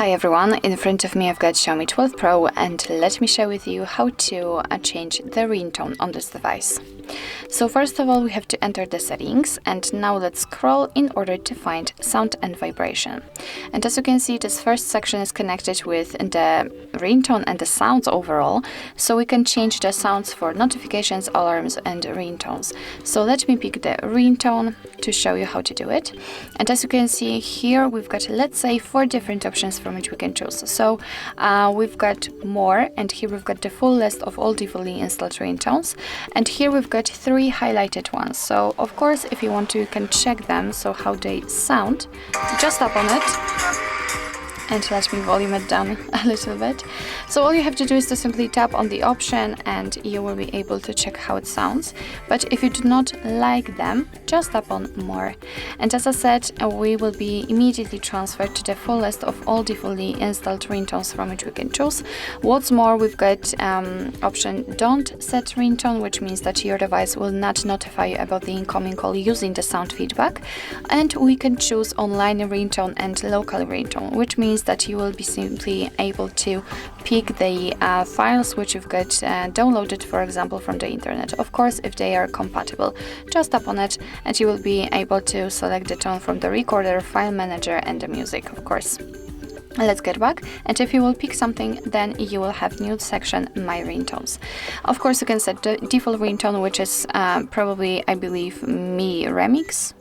Hi everyone, in front of me I've got Xiaomi 12 Pro and let me share with you how to change the ringtone on this device. So first of all we have to enter the settings and now let's scroll in order to find sound and vibration. And as you can see, this first section is connected with the ringtone and the sounds overall, so we can change the sounds for notifications, alarms and ringtones. So let me pick the ringtone to show you how to do it. And as you can see here we've got, let's say, 4 different options from which we can choose. So we've got more, and here we've got the full list of all defaultly installed ringtones, and here we've got 3 highlighted ones. So of course if you want to, you can check them, so how they sound. Just tap on it and let me volume it down a little bit. So all you have to do is to simply tap on the option and you will be able to check how it sounds. But if you do not like them, just tap on more. And as I said, we will be immediately transferred to the full list of all defaultly installed ringtones from which we can choose. What's more, we've got option don't set ringtone, which means that your device will not notify you about the incoming call using the sound feedback. And we can choose online ringtone and local ringtone, which means that you will be simply able to pick the files which you've got downloaded, for example, from the internet. Of course, if they are compatible, just tap on it and you will be able to select the tone from the recorder, file manager and the music, of course. Let's get back, and if you will pick something, then you will have new section My Ringtones. Of course, you can set the default ringtone, which is probably, I believe, Me Remix,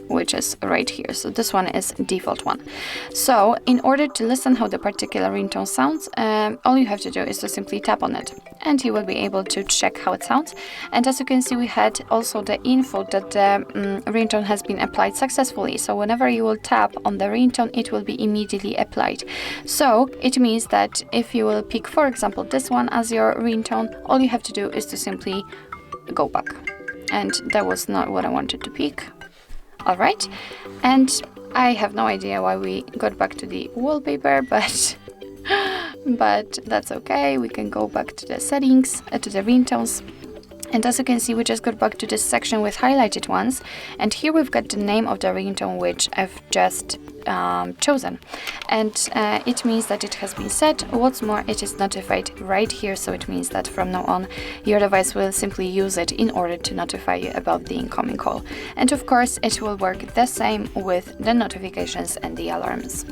which is right here. So this one is default one. So in order to listen how the particular ringtone sounds, all you have to do is to simply tap on it and you will be able to check how it sounds. And as you can see, we had also the info that the ringtone has been applied successfully. So whenever you will tap on the ringtone, it will be immediately applied. So it means that if you will pick, for example, this one as your ringtone, all you have to do is to simply go back. And that was not what I wanted to pick. Alright, and I have no idea why we got back to the wallpaper, but that's okay. We can go back to the settings, to the ringtones. And as you can see, we just got back to this section with highlighted ones. And here we've got the name of the ringtone which I've just chosen. And it means that it has been set. What's more, it is notified right here. So it means that from now on, your device will simply use it in order to notify you about the incoming call. And of course, it will work the same with the notifications and the alarms.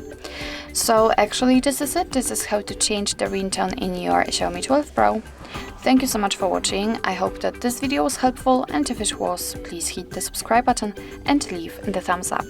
So actually, this is it. This is how to change the ringtone in your Xiaomi 12 Pro. Thank you so much for watching. I hope that this video was helpful, and if it was, please hit the subscribe button and leave the thumbs up.